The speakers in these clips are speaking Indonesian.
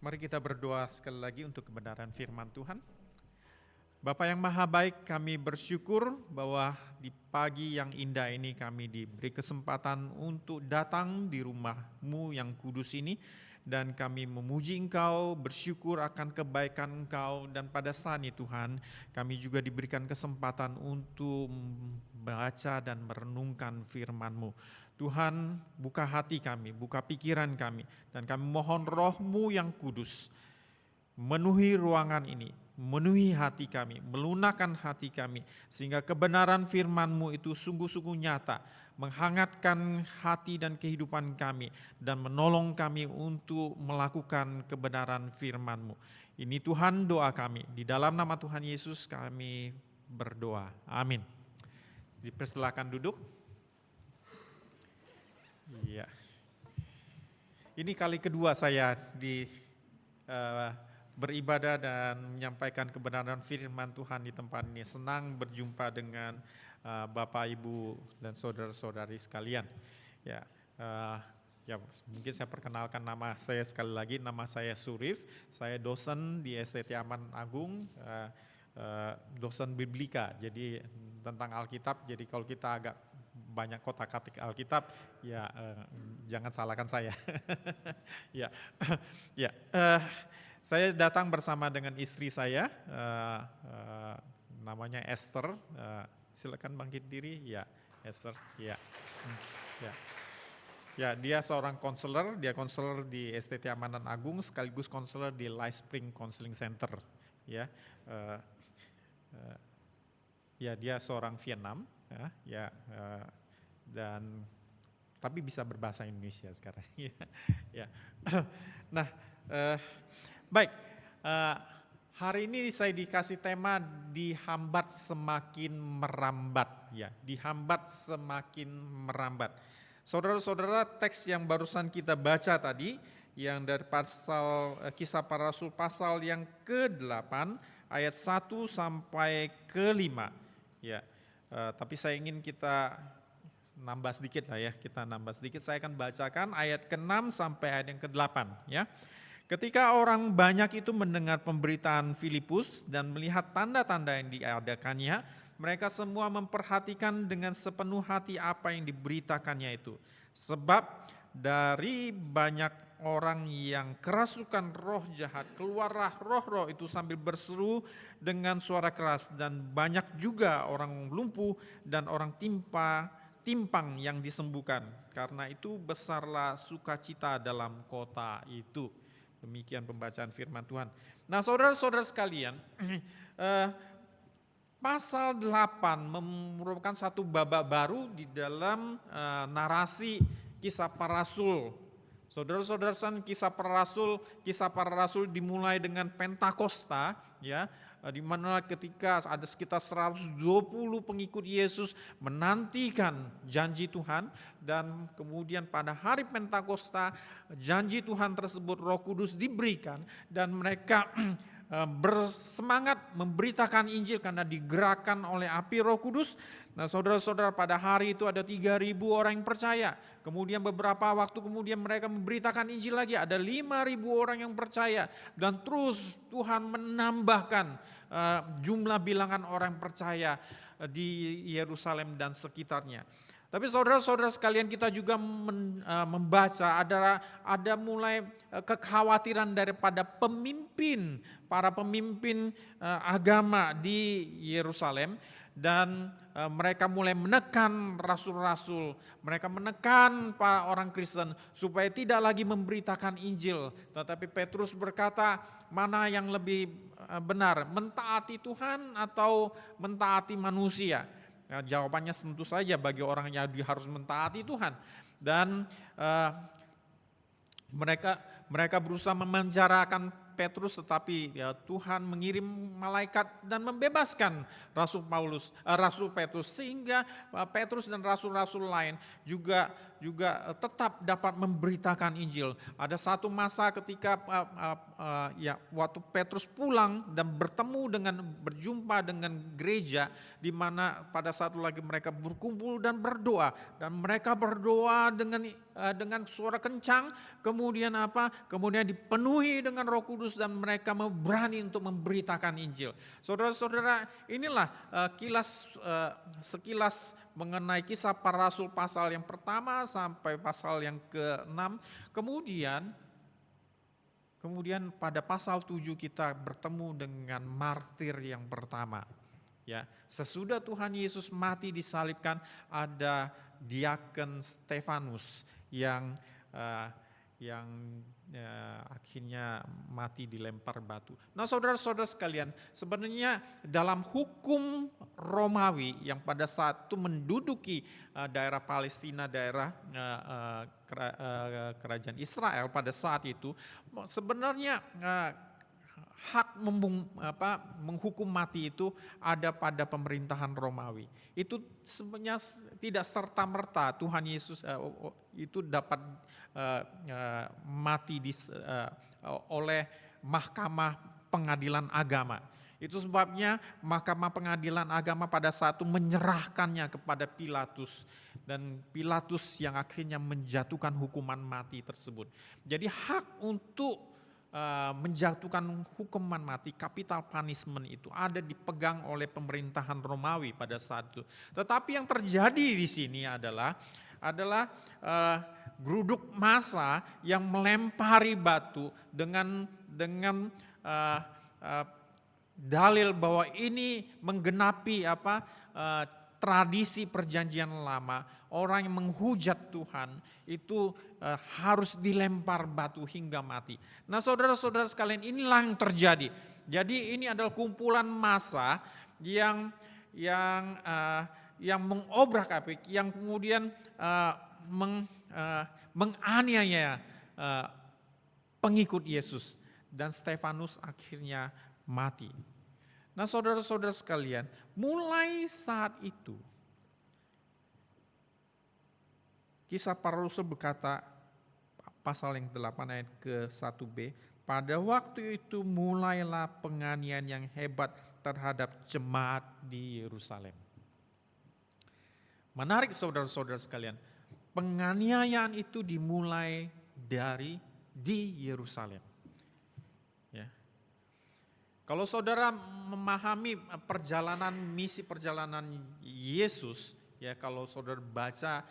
Mari kita berdoa sekali lagi untuk kebenaran firman Tuhan. Bapa yang maha baik, kami bersyukur bahwa di pagi yang indah ini kami diberi kesempatan untuk datang di rumah-Mu yang kudus ini. Dan kami memuji Engkau, bersyukur akan kebaikan Engkau. Dan pada saat ini Tuhan, kami juga diberikan kesempatan untuk membaca dan merenungkan firman-Mu. Tuhan, buka hati kami, buka pikiran kami, dan kami mohon Roh-Mu yang kudus memenuhi ruangan ini, memenuhi hati kami, melunakkan hati kami, sehingga kebenaran firman-Mu itu sungguh-sungguh nyata, menghangatkan hati dan kehidupan kami, dan menolong kami untuk melakukan kebenaran firman-Mu. Ini Tuhan doa kami, di dalam nama Tuhan Yesus kami berdoa. Amin. Dipersilakan duduk. Iya. Ini kali kedua saya beribadah dan menyampaikan kebenaran firman Tuhan di tempat ini. Senang berjumpa dengan Bapak, Ibu, dan saudara-saudari sekalian. Ya, mungkin saya perkenalkan nama saya sekali lagi. Nama saya Surif. Saya dosen di STT Aman Agung, dosen biblika. Jadi tentang Alkitab. Jadi kalau kita agak banyak kotak-katik Alkitab, ya jangan salahkan saya. Saya datang bersama dengan istri saya, namanya Esther. Silakan bangkit diri, ya Esther. Ya, dia seorang konselor, dia konselor di STT Amanan Agung, sekaligus konselor di Life Spring Counseling Center. Ya, dia seorang Vietnam, dan tapi bisa berbahasa Indonesia sekarang. Nah, baik. Hari ini saya dikasih tema dihambat semakin merambat. Ya, dihambat semakin merambat. Saudara-saudara, teks yang barusan kita baca tadi, yang dari pasal Kisah Para Rasul pasal yang ke-8 ayat 1 sampai ke-5. Ya, tapi saya ingin kita nambah sedikit lah ya, Saya akan bacakan ayat ke-6 sampai ayat yang ke-8 ya. Ketika orang banyak itu mendengar pemberitaan Filipus dan melihat tanda-tanda yang diadakannya, mereka semua memperhatikan dengan sepenuh hati apa yang diberitakannya itu. Sebab dari banyak orang yang kerasukan roh jahat, keluarlah roh-roh itu sambil berseru dengan suara keras, dan banyak juga orang lumpuh dan orang timpang yang disembuhkan. Karena itu besarlah sukacita dalam kota itu. Demikian pembacaan firman Tuhan. Nah, saudara-saudara sekalian, pasal 8 merupakan satu babak baru di dalam narasi Kisah Para Rasul. Saudara-saudara, Kisah Para Rasul dimulai dengan Pentakosta, ya, di mana ketika ada sekitar 120 pengikut Yesus menantikan janji Tuhan, dan kemudian pada hari Pentakosta janji Tuhan tersebut, Roh Kudus diberikan dan mereka bersemangat memberitakan Injil karena digerakkan oleh api Roh Kudus. Nah, saudara-saudara, pada hari itu ada 3.000 orang yang percaya. Kemudian beberapa waktu kemudian mereka memberitakan Injil lagi, ada 5.000 orang yang percaya. Dan terus Tuhan menambahkan jumlah bilangan orang yang percaya di Yerusalem dan sekitarnya. Tapi saudara-saudara sekalian, kita juga membaca ada mulai kekhawatiran daripada para pemimpin agama di Yerusalem, dan mereka mulai menekan rasul-rasul, mereka menekan para orang Kristen supaya tidak lagi memberitakan Injil. Tetapi Petrus berkata, mana yang lebih benar, mentaati Tuhan atau mentaati manusia? Ya, jawabannya tentu saja bagi orang Yahudi harus mentaati Tuhan. Dan mereka berusaha memenjarakan Petrus, tetapi ya, Tuhan mengirim malaikat dan membebaskan Rasul Petrus, sehingga Petrus dan rasul-rasul lain juga tetap dapat memberitakan Injil. Ada satu masa ketika waktu Petrus pulang dan berjumpa dengan gereja, di mana pada satu lagi mereka berkumpul dan berdoa, dan mereka berdoa dengan suara kencang, kemudian kemudian dipenuhi dengan Roh Kudus dan mereka berani untuk memberitakan Injil. Saudara-saudara, inilah sekilas mengenai Kisah Para Rasul pasal yang pertama sampai pasal yang ke-6. Kemudian pada pasal 7 kita bertemu dengan martir yang pertama. Ya, sesudah Tuhan Yesus mati disalibkan, ada diaken Stefanus yang akhirnya mati dilempar batu. Nah, saudara-saudara sekalian, sebenarnya dalam hukum Romawi yang pada saat itu menduduki daerah Palestina, daerah kerajaan Israel pada saat itu, sebenarnya hak menghukum mati itu ada pada pemerintahan Romawi. Itu sebenarnya tidak serta-merta Tuhan Yesus itu dapat mati oleh Mahkamah Pengadilan Agama. Itu sebabnya Mahkamah Pengadilan Agama pada saat itu menyerahkannya kepada Pilatus, dan Pilatus yang akhirnya menjatuhkan hukuman mati tersebut. Jadi hak untuk menjatuhkan hukuman mati, capital punishment, itu ada dipegang oleh pemerintahan Romawi pada saat itu. Tetapi yang terjadi di sini adalah geruduk massa yang melempari batu dengan dalil bahwa ini menggenapi tradisi perjanjian lama. Orang yang menghujat Tuhan itu harus dilempar batu hingga mati. Nah, saudara-saudara sekalian, inilah yang terjadi. Jadi ini adalah kumpulan massa yang mengobrak-abrik, yang kemudian menganiaya pengikut Yesus, dan Stefanus akhirnya mati. Nah, saudara-saudara sekalian, mulai saat itu Kisah Para Rasul berkata, pasal yang 8 ayat ke-1b, pada waktu itu mulailah penganiayaan yang hebat terhadap jemaat di Yerusalem. Menarik saudara-saudara sekalian, penganiayaan itu dimulai di Yerusalem. Ya. Kalau saudara memahami misi perjalanan Yesus, ya, kalau saudara baca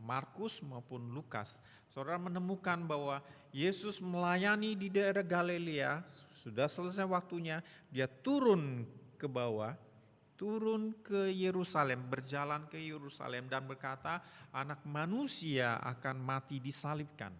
Markus maupun Lukas, saudara menemukan bahwa Yesus melayani di daerah Galilea, sudah selesai waktunya, dia turun ke bawah, turun ke Yerusalem, berjalan ke Yerusalem dan berkata, anak manusia akan mati disalibkan.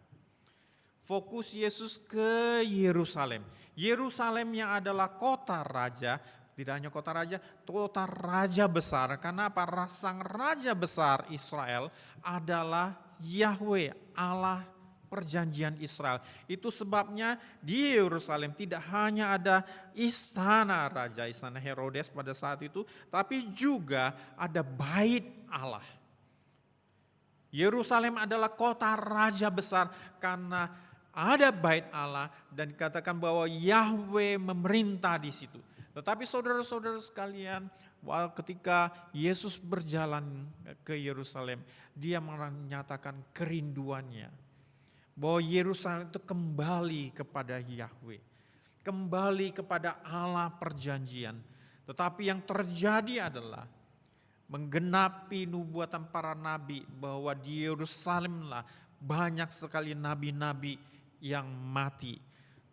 Fokus Yesus ke Yerusalem. Yerusalem yang adalah kota raja, tidak hanya kota raja besar. Karena apa? Sang raja besar Israel adalah Yahweh, Allah perjanjian Israel. Itu sebabnya di Yerusalem tidak hanya ada istana raja, istana Herodes pada saat itu, tapi juga ada bait Allah. Yerusalem adalah kota raja besar karena ada bait Allah, dan dikatakan bahwa Yahweh memerintah di situ. Tetapi saudara-saudara sekalian, ketika Yesus berjalan ke Yerusalem, dia menyatakan kerinduannya bahwa Yerusalem itu kembali kepada Yahweh, kembali kepada Allah perjanjian. Tetapi yang terjadi adalah menggenapi nubuatan para nabi bahwa di Yerusalemlah banyak sekali nabi-nabi yang mati,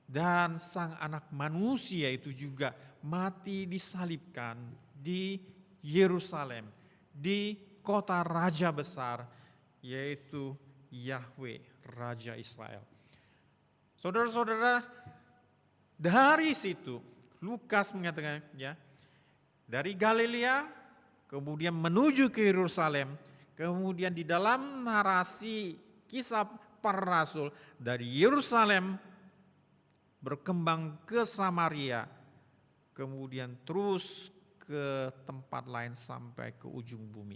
dan sang anak manusia itu juga mati disalibkan di Yerusalem, di kota raja besar, yaitu Yahweh, Raja Israel. Saudara-saudara, dari situ Lukas mengatakan, ya, dari Galilea kemudian menuju ke Yerusalem, kemudian di dalam narasi Kisah Para Rasul dari Yerusalem berkembang ke Samaria, kemudian terus ke tempat lain sampai ke ujung bumi.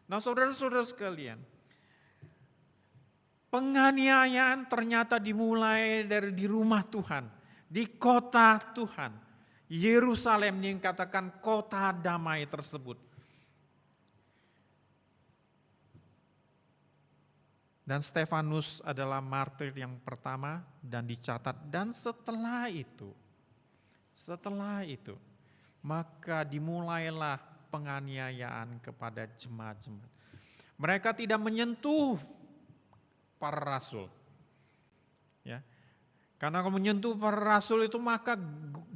Nah, saudara-saudara sekalian, Penganiayaan ternyata dimulai dari di rumah Tuhan, di kota Tuhan. Yerusalem yang dikatakan kota damai tersebut. Dan Stefanus adalah martir yang pertama dan dicatat. Dan setelah itu, maka dimulailah penganiayaan kepada jemaat-jemaat. Mereka tidak menyentuh para rasul. Ya. Karena kalau menyentuh para rasul itu maka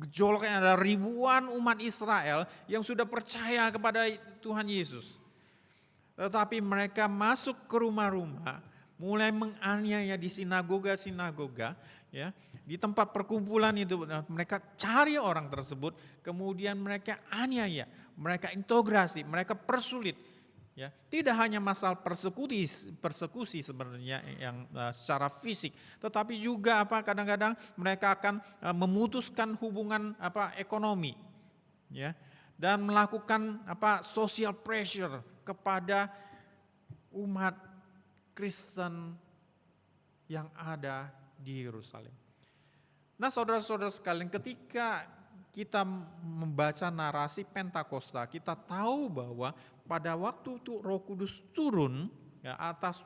gejolaknya ada ribuan umat Israel yang sudah percaya kepada Tuhan Yesus. Tetapi mereka masuk ke rumah-rumah, mulai menganiaya di sinagoga-sinagoga, ya, di tempat perkumpulan itu mereka cari orang tersebut, kemudian mereka aniaya, mereka integrasi, mereka persulit. Ya, tidak hanya masalah persekusi sebenarnya yang secara fisik, tetapi juga kadang-kadang mereka akan memutuskan hubungan ekonomi, ya, dan melakukan social pressure kepada umat Kristen yang ada di Yerusalem. Nah, saudara-saudara sekalian, ketika kita membaca narasi Pentakosta, kita tahu bahwa pada waktu itu Roh Kudus turun ya atas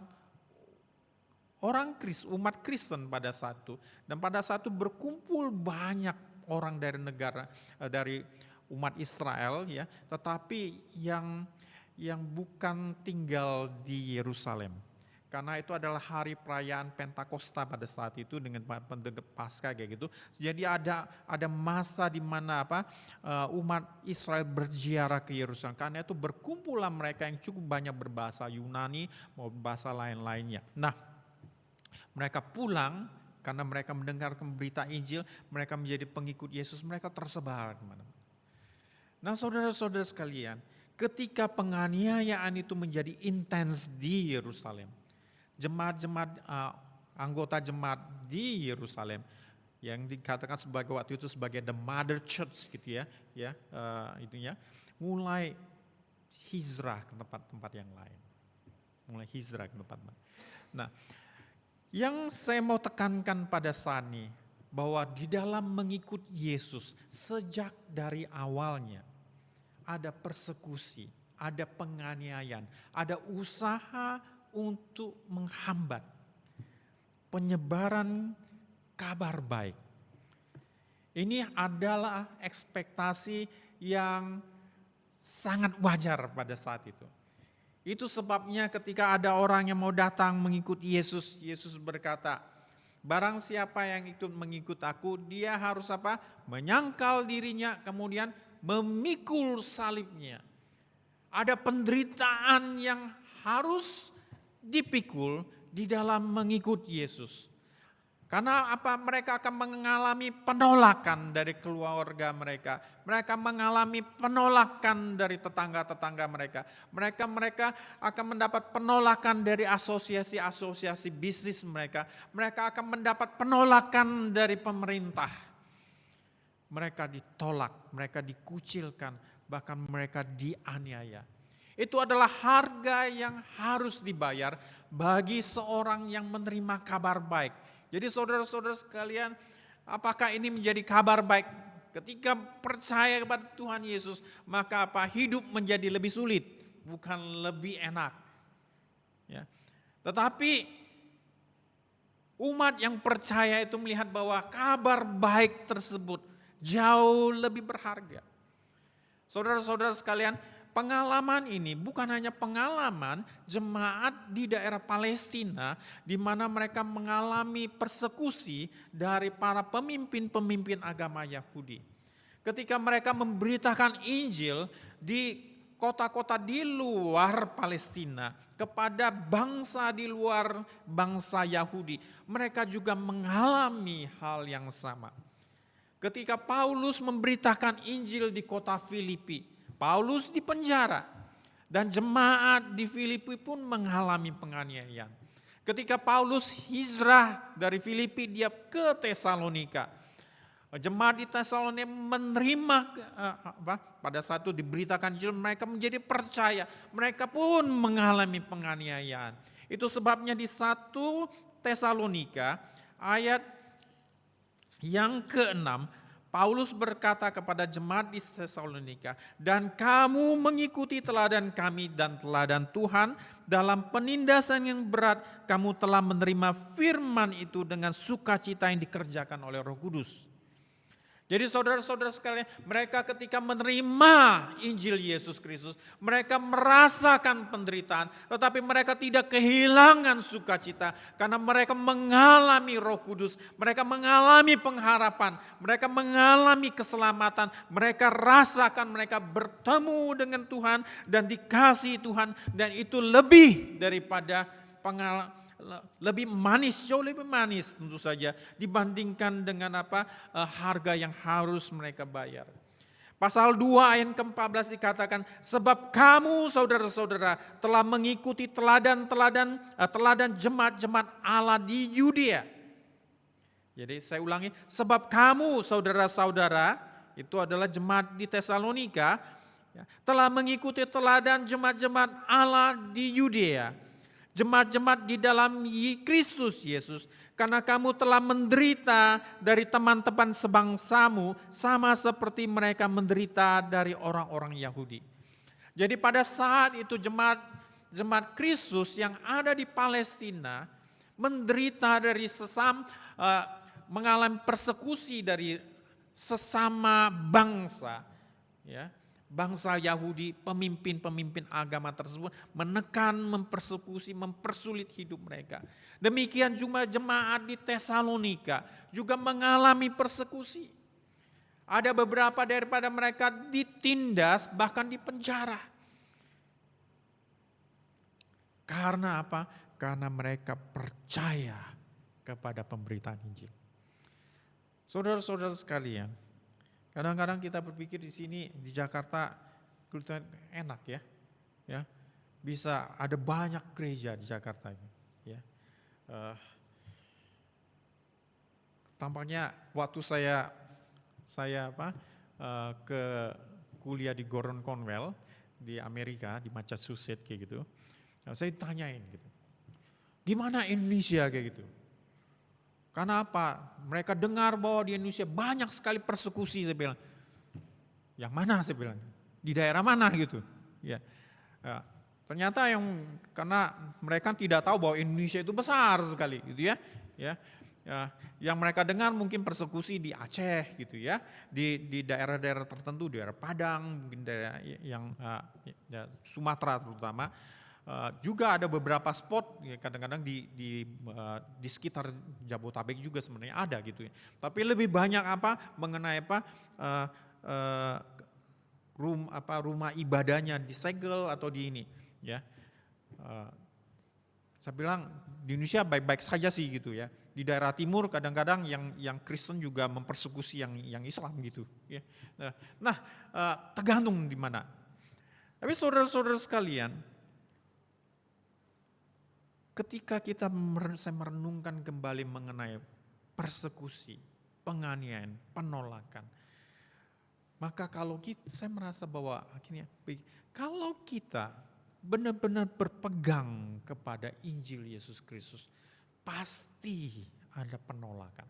umat Kristen pada saat itu, dan pada saat itu berkumpul banyak orang dari umat Israel, ya, tetapi yang bukan tinggal di Yerusalem. Karena itu adalah hari perayaan Pentakosta pada saat itu dengan Paskah kayak gitu. Jadi ada masa di mana umat Israel berziarah ke Yerusalem. Karena itu berkumpulah mereka yang cukup banyak berbahasa Yunani maupun bahasa lain-lainnya. Nah, mereka pulang karena mereka mendengar berita Injil, mereka menjadi pengikut Yesus, mereka tersebar kemana-mana. Nah, saudara-saudara sekalian, ketika penganiayaan itu menjadi intens di Yerusalem, anggota jemaat di Yerusalem yang dikatakan waktu itu sebagai the mother church gitu ya, itunya mulai hijrah ke tempat-tempat yang lain. Nah, yang saya mau tekankan pada saat ini bahwa di dalam mengikut Yesus sejak dari awalnya ada persekusi, ada penganiayaan, ada usaha untuk menghambat penyebaran kabar baik. Ini adalah ekspektasi yang sangat wajar pada saat itu. Itu sebabnya ketika ada orang yang mau datang mengikut Yesus, Yesus berkata, barang siapa yang ikut mengikut aku, dia harus menyangkal dirinya, kemudian memikul salibnya. Ada penderitaan yang harus dipikul di dalam mengikut Yesus. Karena mereka akan mengalami penolakan dari keluarga mereka. Mereka mengalami penolakan dari tetangga-tetangga mereka. Mereka akan mendapat penolakan dari asosiasi-asosiasi bisnis mereka. Mereka akan mendapat penolakan dari pemerintah. Mereka ditolak, mereka dikucilkan, bahkan mereka dianiaya. Itu adalah harga yang harus dibayar bagi seorang yang menerima kabar baik. Jadi saudara-saudara sekalian, apakah ini menjadi kabar baik? Ketika percaya kepada Tuhan Yesus, maka hidup menjadi lebih sulit, bukan lebih enak. Ya. Tetapi umat yang percaya itu melihat bahwa kabar baik tersebut jauh lebih berharga. Saudara-saudara sekalian, pengalaman ini bukan hanya pengalaman jemaat di daerah Palestina di mana mereka mengalami persekusi dari para pemimpin-pemimpin agama Yahudi. Ketika mereka memberitakan Injil di kota-kota di luar Palestina kepada bangsa di luar bangsa Yahudi, mereka juga mengalami hal yang sama. Ketika Paulus memberitakan Injil di kota Filipi, Paulus dipenjara dan jemaat di Filipi pun mengalami penganiayaan. Ketika Paulus hijrah dari Filipi dia ke Tesalonika, jemaat di Tesalonika menerima pada saat itu diberitakan Injil, mereka menjadi percaya, mereka pun mengalami penganiayaan. Itu sebabnya di 1 Tesalonika ayat yang ke-6, Paulus berkata kepada jemaat di Tesalonika, "Dan kamu mengikuti teladan kami dan teladan Tuhan dalam penindasan yang berat, kamu telah menerima firman itu dengan sukacita yang dikerjakan oleh Roh Kudus." Jadi saudara-saudara sekalian, mereka ketika menerima Injil Yesus Kristus, mereka merasakan penderitaan, tetapi mereka tidak kehilangan sukacita karena mereka mengalami Roh Kudus, mereka mengalami pengharapan, mereka mengalami keselamatan, mereka rasakan mereka bertemu dengan Tuhan dan dikasihi Tuhan, dan itu lebih daripada pengalaman, lebih manis, jauh lebih manis tentu saja dibandingkan dengan harga yang harus mereka bayar. Pasal 2 ayat ke-14 dikatakan, "Sebab kamu saudara-saudara telah mengikuti teladan jemaat-jemaat Allah di Yudea." Jadi saya ulangi, sebab kamu saudara-saudara, itu adalah jemaat di Tesalonika, telah mengikuti teladan jemaat-jemaat Allah di Yudea, jemaat-jemaat di dalam Kristus Yesus, karena kamu telah menderita dari teman-teman sebangsamu sama seperti mereka menderita dari orang-orang Yahudi. Jadi pada saat itu jemaat Kristus yang ada di Palestina menderita dari mengalami persekusi dari sesama bangsa, ya. Bangsa Yahudi, pemimpin-pemimpin agama tersebut menekan, mempersekusi, mempersulit hidup mereka. Demikian juga jemaat di Tesalonika juga mengalami persekusi. Ada beberapa daripada mereka ditindas, bahkan dipenjara. Karena apa? Karena mereka percaya kepada pemberitaan Injil. Saudara-saudara sekalian, kadang-kadang kita berpikir di sini di Jakarta enak ya, bisa ada banyak gereja di Jakarta ini. Ya, tampaknya waktu saya ke kuliah di Gordon Conwell di Amerika, di Massachusetts kayak gitu, saya tanyain gitu, gimana Indonesia kayak gitu. Karena apa? Mereka dengar bahwa di Indonesia banyak sekali persekusi, saya bilang. Yang mana saya bilang? Di daerah mana gitu? Ya. Ternyata karena mereka tidak tahu bahwa Indonesia itu besar sekali gitu ya. Yang mereka dengar mungkin persekusi di Aceh gitu ya, di daerah-daerah tertentu, daerah Padang, mungkin daerah yang Sumatera terutama. Juga ada beberapa spot kadang-kadang di sekitar Jabodetabek juga sebenarnya ada gitu ya. Tapi lebih banyak mengenai rumah ibadahnya disegel atau di ini ya. Saya bilang di Indonesia baik-baik saja sih gitu ya. Di daerah timur kadang-kadang yang Kristen juga mempersekusi yang Islam gitu ya. Nah, tergantung di mana. Tapi saudara-saudara sekalian, ketika saya merenungkan kembali mengenai persekusi, penganiayaan, penolakan, maka saya merasa bahwa akhirnya kalau kita benar-benar berpegang kepada Injil Yesus Kristus, pasti ada penolakan,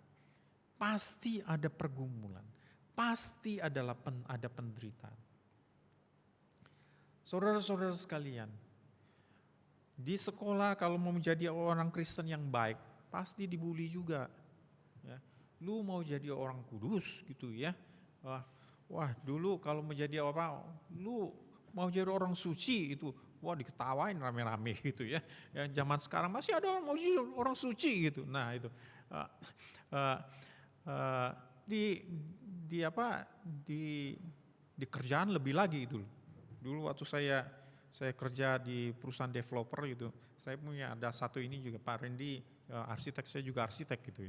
pasti ada pergumulan, pasti ada penderitaan. Saudara-saudara sekalian, di sekolah kalau mau menjadi orang Kristen yang baik, pasti dibully juga. Ya. Lu mau jadi orang kudus gitu ya. Wah dulu kalau menjadi lu mau jadi orang suci itu, wah diketawain rame-rame gitu ya. Zaman sekarang masih ada orang mau jadi orang suci gitu. Nah itu di kerjaan lebih lagi itu. Dulu waktu saya kerja di perusahaan developer gitu, saya punya ada satu ini juga Pak Randy, arsitek, saya juga arsitek gitu.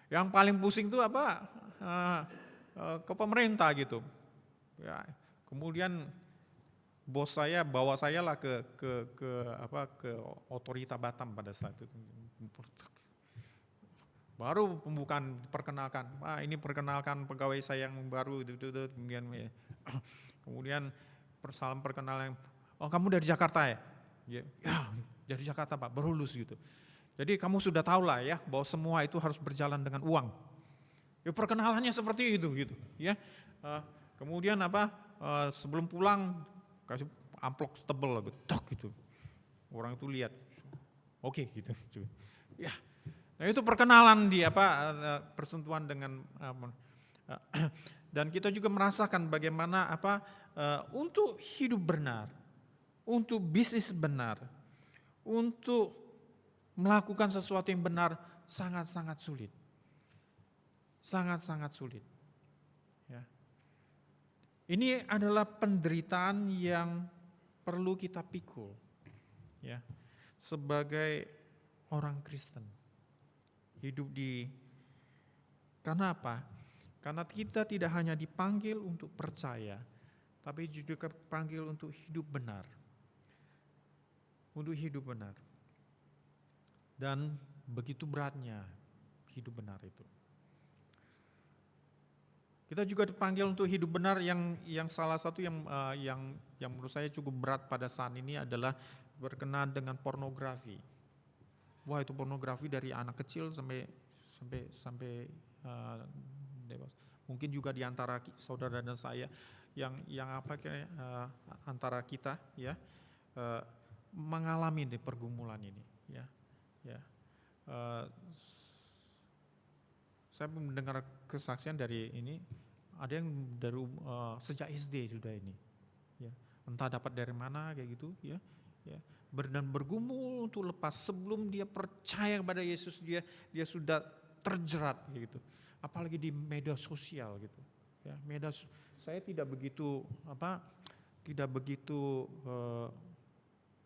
Yang paling pusing tuh ke pemerintah gitu. Ya, kemudian bos saya bawa saya lah ke otorita Batam pada saat itu. Baru pembukaan perkenalkan, ini perkenalkan pegawai saya yang baru itu kemudian salam perkenalan, oh kamu dari Jakarta ya? Ya dari Jakarta Pak, baru lulus gitu. Jadi kamu sudah tahu lah ya bahwa semua itu harus berjalan dengan uang. Ya perkenalannya seperti itu gitu ya. Kemudian sebelum pulang kasih amplop tebel gitu, tok gitu. Orang itu lihat. Oke gitu. Ya. Nah itu perkenalan di persentuhan dengan dan kita juga merasakan bagaimana untuk hidup benar, untuk bisnis benar, untuk melakukan sesuatu yang benar sangat-sangat sulit. Sangat-sangat sulit. Ya. Ini adalah penderitaan yang perlu kita pikul. Ya. Sebagai orang Kristen. Karena apa? Karena kita tidak hanya dipanggil untuk percaya, tapi juga dipanggil untuk hidup benar. Untuk hidup benar. Dan begitu beratnya hidup benar itu. Kita juga dipanggil untuk hidup benar yang salah satu yang menurut saya cukup berat pada saat ini adalah berkenaan dengan pornografi. Wah itu pornografi dari anak kecil sampai dewasa. Mungkin juga di antara saudara dan saya antara kita ya mengalami pergumulan ini ya. Saya mendengar kesaksian dari ini, ada yang dari sejak SD sudah ini, ya. Entah dapat dari mana kayak gitu, ya. Dan bergumul untuk lepas sebelum dia percaya kepada Yesus dia sudah terjerat gitu. Apalagi di media sosial gitu, ya. Saya tidak begitu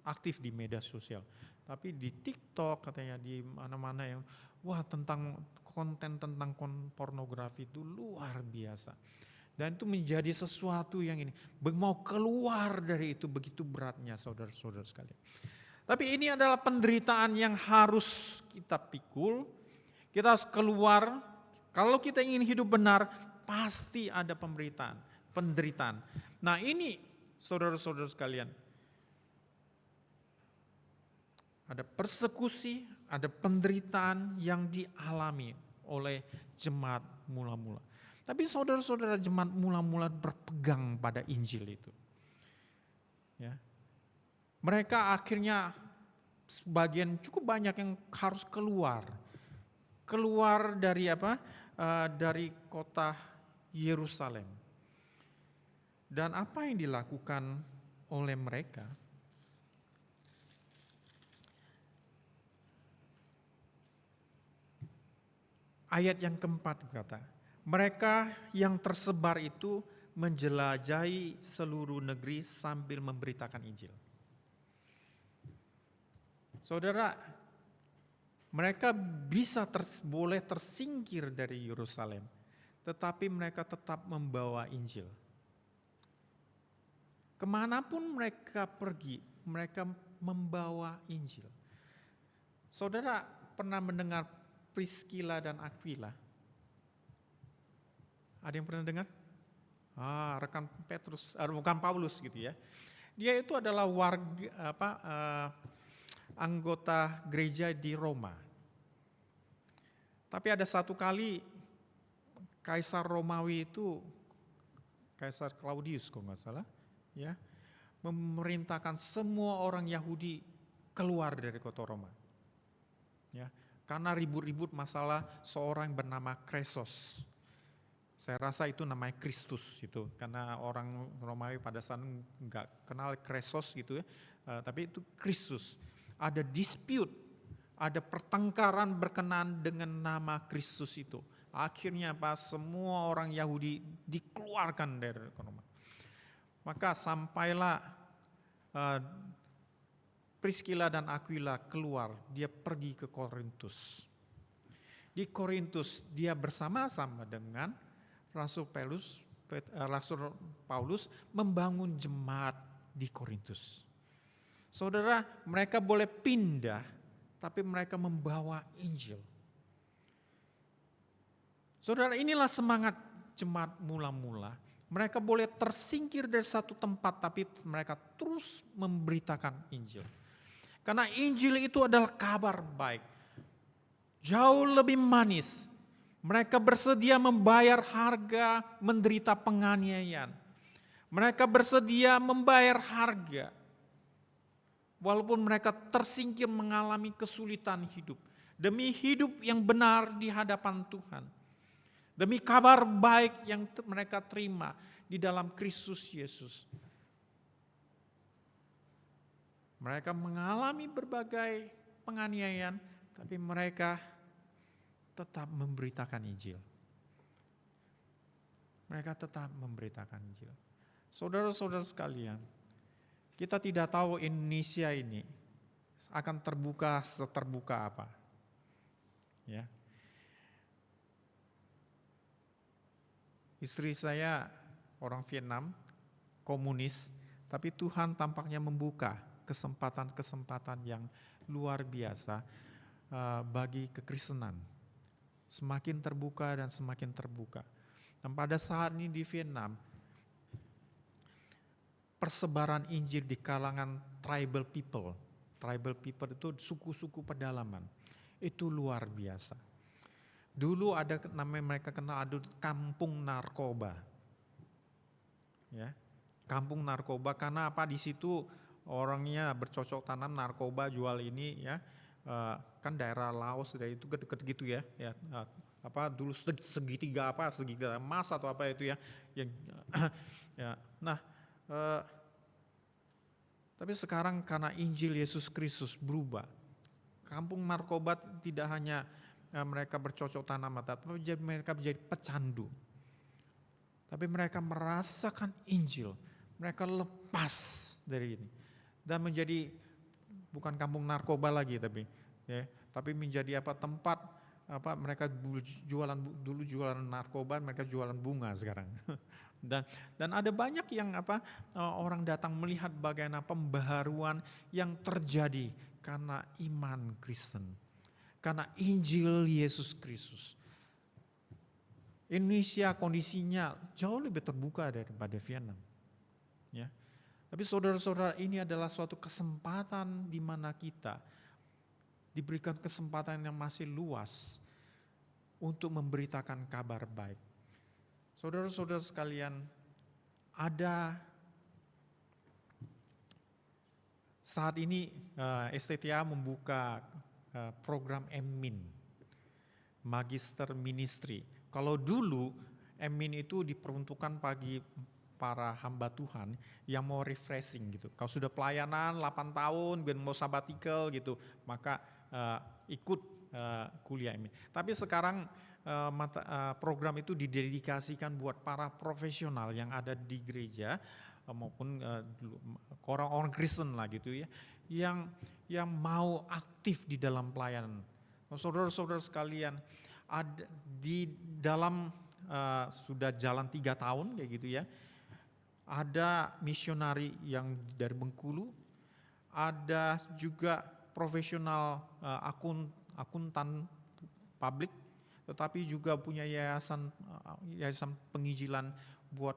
aktif di media sosial, tapi di TikTok katanya di mana-mana yang tentang konten tentang pornografi itu luar biasa. Dan itu menjadi sesuatu yang ini mau keluar dari itu begitu beratnya saudara-saudara sekalian. Tapi ini adalah penderitaan yang harus kita pikul. Kita harus keluar. Kalau kita ingin hidup benar, pasti ada penderitaan. Nah ini saudara-saudara sekalian, ada persekusi, ada penderitaan yang dialami oleh jemaat mula-mula. Tapi saudara-saudara jemaat mula-mula berpegang pada Injil itu. Ya. Mereka akhirnya sebagian cukup banyak yang harus keluar dari dari kota Yerusalem. Dan apa yang dilakukan oleh mereka? Ayat yang keempat berkata, mereka yang tersebar itu menjelajahi seluruh negeri sambil memberitakan Injil. Saudara, mereka boleh tersingkir dari Yerusalem, tetapi mereka tetap membawa Injil. Kemanapun mereka pergi, mereka membawa Injil. Saudara pernah mendengar Priscilla dan Aquila? Ada yang pernah dengar? Rekan bukan Paulus gitu ya. Dia itu adalah anggota gereja di Roma. Tapi ada satu kali Kaisar Romawi itu, Kaisar Claudius kalau nggak salah, ya, memerintahkan semua orang Yahudi keluar dari kota Roma. Ya, karena ribut-ribut masalah seorang bernama Kresos. Saya rasa itu namanya Kristus itu, karena orang Romawi pada saat nggak kenal Kresos gitu ya, tapi itu Kristus. Ada dispute, ada pertengkaran berkenaan dengan nama Kristus itu. Akhirnya semua orang Yahudi dikeluarkan dari Roma. Maka sampailah Priscilla dan Aquila keluar, dia pergi ke Korintus. Di Korintus dia bersama-sama dengan Rasul Paulus membangun jemaat di Korintus. Saudara, mereka boleh pindah, tapi mereka membawa Injil. Saudara, inilah semangat jemaat mula-mula. Mereka boleh tersingkir dari satu tempat, tapi mereka terus memberitakan Injil. Karena Injil itu adalah kabar baik. jauh lebih manis. Mereka bersedia membayar harga menderita penganiayaan. Mereka bersedia membayar harga. Walaupun mereka tersingkir mengalami kesulitan hidup. Demi hidup yang benar di hadapan Tuhan. Demi kabar baik yang mereka terima di dalam Kristus Yesus. Mereka mengalami berbagai penganiayaan, tapi mereka tetap memberitakan Injil. Mereka tetap memberitakan Injil. Saudara-saudara sekalian, kita tidak tahu Indonesia ini akan terbuka seterbuka apa. Ya. Istri saya orang Vietnam, komunis, tapi Tuhan tampaknya membuka kesempatan-kesempatan yang luar biasa bagi kekristenan. Semakin terbuka dan semakin terbuka. Dan pada saat ini di Vietnam, persebaran Injil di kalangan tribal people itu suku-suku pedalaman, itu luar biasa. Dulu ada namanya mereka kenal ada kampung narkoba. Ya. Kampung narkoba karena apa? Di situ orangnya bercocok tanam narkoba jual ini ya. Kan daerah Laos dari itu deket gitu ya. Apa dulu segitiga emas atau apa itu ya. Yang ya. Nah, tapi sekarang karena Injil Yesus Kristus berubah. Kampung narkoba tidak hanya mereka bercocok tanam, tapi mereka menjadi pecandu. Tapi mereka merasakan Injil, mereka lepas dari ini dan menjadi bukan kampung narkoba lagi, tapi menjadi tempat mereka dulu jualan narkoba, mereka jualan bunga sekarang. Dan ada banyak yang orang datang melihat bagaimana pembaharuan yang terjadi karena iman Kristen, karena Injil Yesus Kristus. Indonesia kondisinya jauh lebih terbuka daripada Vietnam. Ya. Tapi saudara-saudara, ini adalah suatu kesempatan di mana kita diberikan kesempatan yang masih luas untuk memberitakan kabar baik. Saudara-saudara sekalian, ada saat ini STTA membuka program MMIN, Magister Ministry. Kalau dulu MMIN itu diperuntukkan bagi para hamba Tuhan yang mau refreshing gitu. Kalau sudah pelayanan 8 tahun, mau sabbatical gitu, maka ikut kuliah MMIN. Tapi sekarang program itu didedikasikan buat para profesional yang ada di gereja maupun orang-orang Kristen lah gitu ya, yang mau aktif di dalam pelayanan. Saudara-saudara sekalian, ada di dalam sudah jalan 3 tahun kayak gitu ya. Ada misionari yang dari Bengkulu, ada juga profesional akuntan publik, tetapi juga punya yayasan penginjilan buat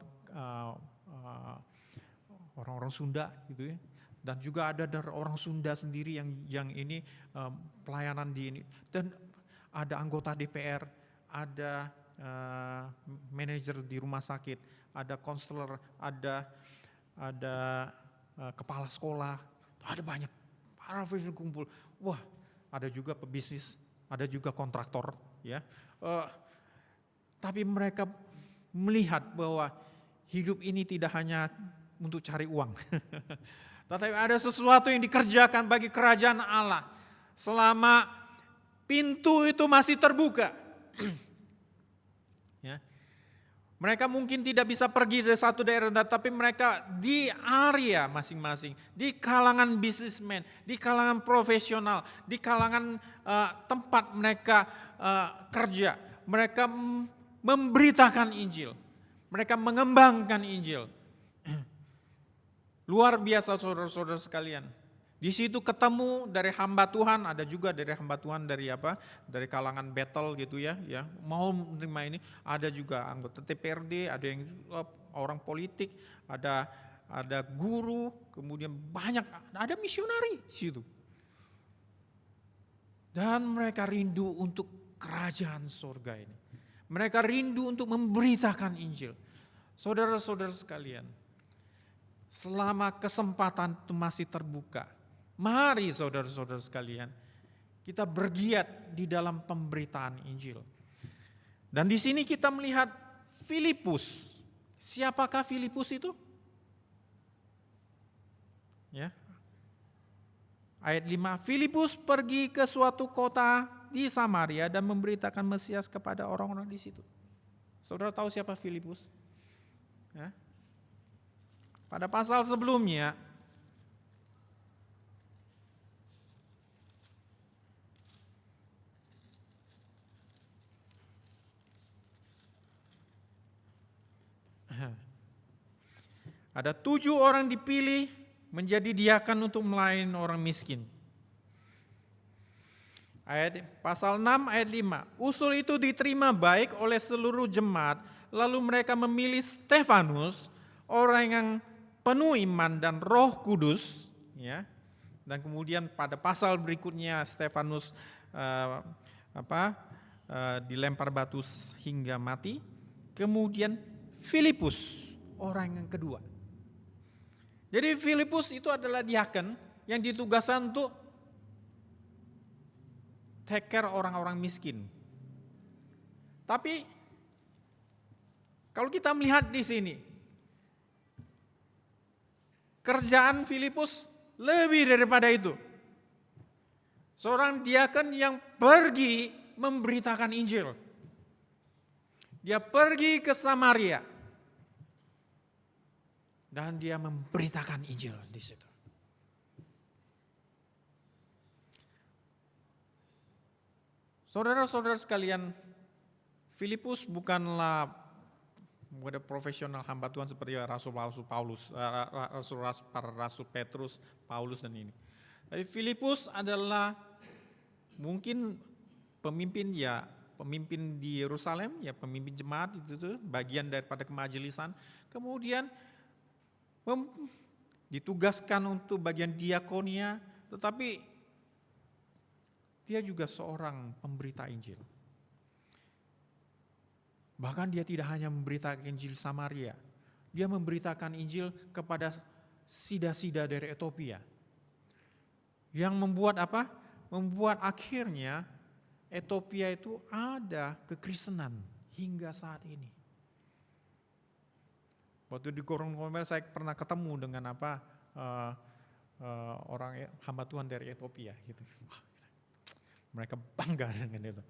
orang-orang Sunda gitu ya. Dan juga ada dari orang Sunda sendiri yang ini pelayanan di ini. Dan ada anggota DPR, ada manajer di rumah sakit, ada konselor, ada kepala sekolah, ada banyak para profesional kumpul. Wah, ada juga pebisnis, ada juga kontraktor, ya. Tapi mereka melihat bahwa hidup ini tidak hanya untuk cari uang, tetapi ada sesuatu yang dikerjakan bagi kerajaan Allah selama pintu itu masih terbuka. Ya. Mereka mungkin tidak bisa pergi dari satu daerah, tapi mereka di area masing-masing, di kalangan bisnismen, di kalangan profesional, di kalangan tempat mereka kerja, mereka memberitakan Injil, mereka mengembangkan Injil. Luar biasa saudara-saudara sekalian. Di situ ketemu dari hamba Tuhan, ada juga dari hamba Tuhan dari dari kalangan battle gitu ya, mau menerima ini. Ada juga anggota TPRD, ada yang orang politik, ada guru, kemudian banyak, ada misionari di situ. Dan mereka rindu untuk kerajaan surga ini. Mereka rindu untuk memberitakan Injil. Saudara-saudara sekalian, selama kesempatan itu masih terbuka, mari saudara-saudara sekalian, kita bergiat di dalam pemberitaan Injil. Dan di sini kita melihat Filipus. Siapakah Filipus itu? Ya. Ayat 5, Filipus pergi ke suatu kota di Samaria dan memberitakan Mesias kepada orang-orang di situ. Saudara tahu siapa Filipus? Ya. Pada pasal sebelumnya, ada 7 orang dipilih menjadi diakan untuk melayani orang miskin. Pasal 6 ayat 5. Usul itu diterima baik oleh seluruh jemaat, lalu mereka memilih Stefanus, orang yang penuh iman dan Roh Kudus, ya. Dan kemudian pada pasal berikutnya Stefanus dilempar batu hingga mati. Kemudian Filipus, orang yang kedua. Jadi Filipus itu adalah diaken yang ditugaskan untuk take care orang-orang miskin. Tapi kalau kita melihat di sini, kerjaan Filipus lebih daripada itu. Seorang diaken yang pergi memberitakan Injil. Dia pergi ke Samaria. Dan dia memberitakan Injil di situ. Saudara-saudara sekalian, Filipus bukanlah profesional hamba Tuhan seperti Rasul Paulus, para Rasul Petrus, Paulus dan ini. Tapi Filipus adalah mungkin pemimpin di Yerusalem, ya pemimpin jemaat itu bagian daripada kemajelisan. Kemudian ditugaskan untuk bagian diakonia, tetapi dia juga seorang pemberita Injil. Bahkan dia tidak hanya memberitakan Injil Samaria, dia memberitakan Injil kepada sida-sida dari Ethiopia. Yang membuat apa? Membuat akhirnya Ethiopia itu ada kekristenan hingga saat ini. Waktu di Gorontalo saya pernah ketemu dengan orang hamba Tuhan dari Ethiopia gitu. Mereka bangga dengan itu.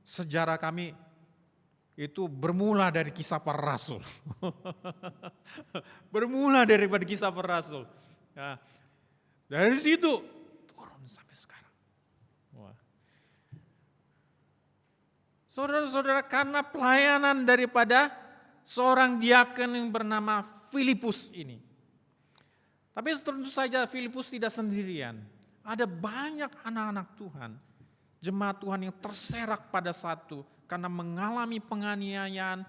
Sejarah kami itu bermula dari kisah para rasul. Bermula daripada kisah para rasul. Ya. Dari situ turun sampai sekarang. Wah. Saudara-saudara, karena pelayanan daripada seorang diaken yang bernama Filipus ini. Tapi tentu saja Filipus tidak sendirian. Ada banyak anak-anak Tuhan, jemaat Tuhan yang terserak pada satu karena mengalami penganiayaan.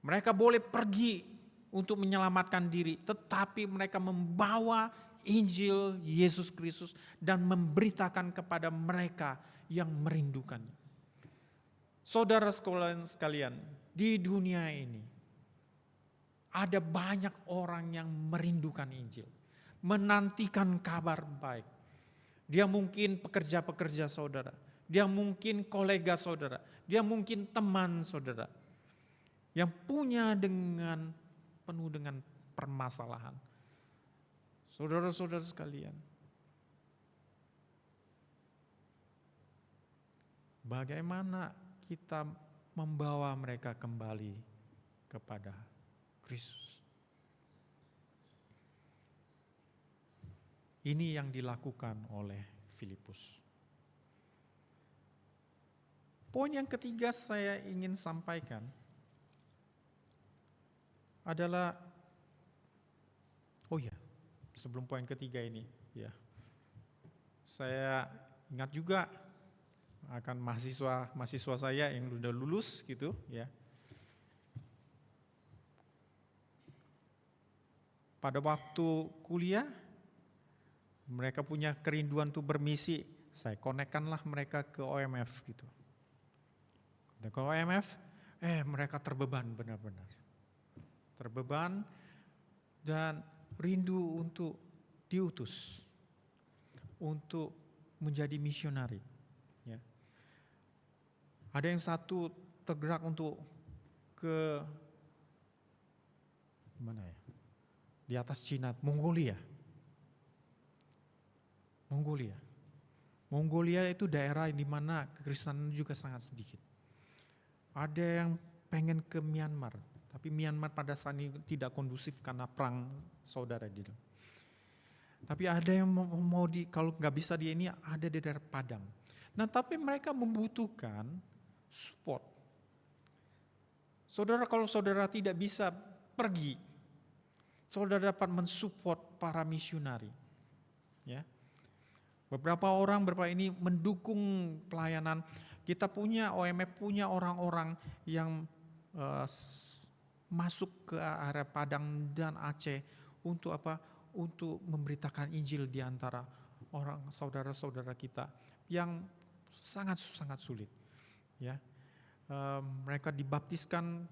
Mereka boleh pergi untuk menyelamatkan diri, tetapi mereka membawa Injil Yesus Kristus dan memberitakan kepada mereka yang merindukannya. Saudara sekalian, di dunia ini ada banyak orang yang merindukan Injil, menantikan kabar baik. Dia mungkin pekerja-pekerja saudara, dia mungkin kolega saudara, dia mungkin teman saudara yang penuh dengan permasalahan. Saudara-saudara sekalian, bagaimana kita membawa mereka kembali kepada Kristus? Ini yang dilakukan oleh Filipus. Poin yang ketiga saya ingin sampaikan adalah, sebelum poin ketiga ini, ya, saya ingat juga akan mahasiswa saya yang sudah lulus gitu, ya. Pada waktu kuliah, Mereka punya kerinduan untuk bermisi, saya konekkanlah mereka ke OMF gitu. Ke OMF, mereka terbeban benar-benar. Terbeban dan rindu untuk diutus, untuk menjadi misionari. Ya. Ada yang satu tergerak untuk ke mana ya? Di atas Cina, Mongolia. Mongolia itu daerah di mana kekristenan juga sangat sedikit. Ada yang pengen ke Myanmar, tapi Myanmar pada saat ini tidak kondusif karena perang saudara di dalam. Tapi ada yang mau kalau nggak bisa di ini, ada di daerah Padang. Nah, tapi mereka membutuhkan support. Saudara, kalau saudara tidak bisa pergi, saudara dapat mensupport para misionari. Ya. Beberapa ini mendukung pelayanan. Kita punya OMF, punya orang-orang yang masuk ke area Padang dan Aceh untuk apa? Untuk memberitakan Injil di antara orang saudara-saudara kita yang sangat sulit. Ya, mereka dibaptiskan,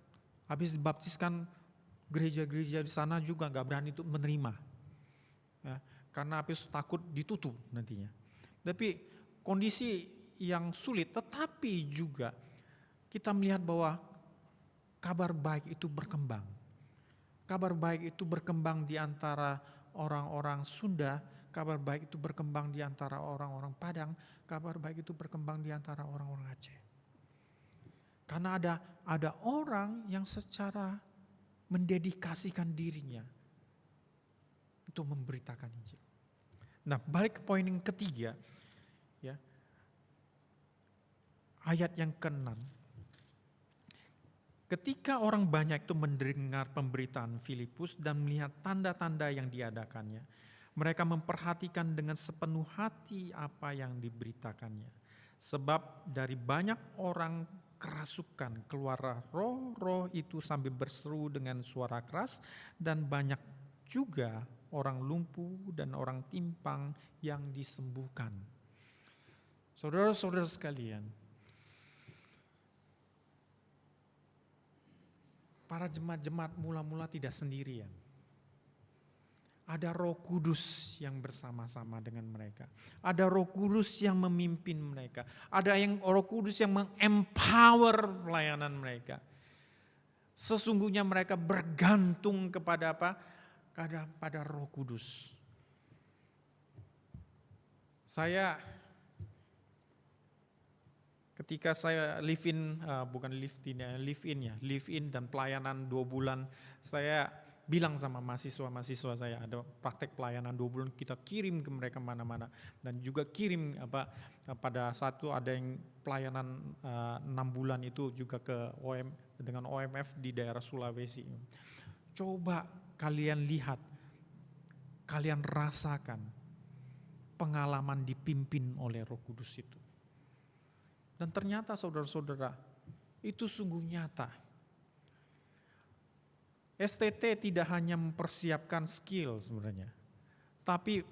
habis dibaptiskan gereja-gereja di sana juga nggak berani untuk menerima. Ya, karena habis takut ditutup nantinya. Tapi kondisi yang sulit, tetapi juga kita melihat bahwa kabar baik itu berkembang. Kabar baik itu berkembang di antara orang-orang Sunda, kabar baik itu berkembang di antara orang-orang Padang, kabar baik itu berkembang di antara orang-orang Aceh. Karena ada orang yang secara mendedikasikan dirinya untuk memberitakan Injil. Nah, balik ke poin yang ketiga, ya, ayat yang ke-6. Ketika orang banyak itu mendengar pemberitaan Filipus dan melihat tanda-tanda yang diadakannya, mereka memperhatikan dengan sepenuh hati apa yang diberitakannya. Sebab dari banyak orang kerasukan keluar roh-roh itu sambil berseru dengan suara keras, dan banyak juga orang lumpuh dan orang timpang yang disembuhkan. Saudara-saudara sekalian, para jemaat-jemaat mula-mula tidak sendirian. Ada Roh Kudus yang bersama-sama dengan mereka. Ada Roh Kudus yang memimpin mereka. Ada yang Roh Kudus yang mengempower pelayanan mereka. Sesungguhnya mereka bergantung kepada apa? Pada Roh Kudus. Ketika saya live in dan pelayanan 2 bulan, saya bilang sama mahasiswa saya, ada praktek pelayanan 2 bulan, kita kirim ke mereka mana-mana, dan juga kirim pada satu ada yang pelayanan 6 bulan itu juga dengan OMF di daerah Sulawesi. Coba kalian lihat, kalian rasakan pengalaman dipimpin oleh Roh Kudus itu. Dan ternyata saudara-saudara, itu sungguh nyata. STT tidak hanya mempersiapkan skill sebenarnya, tapi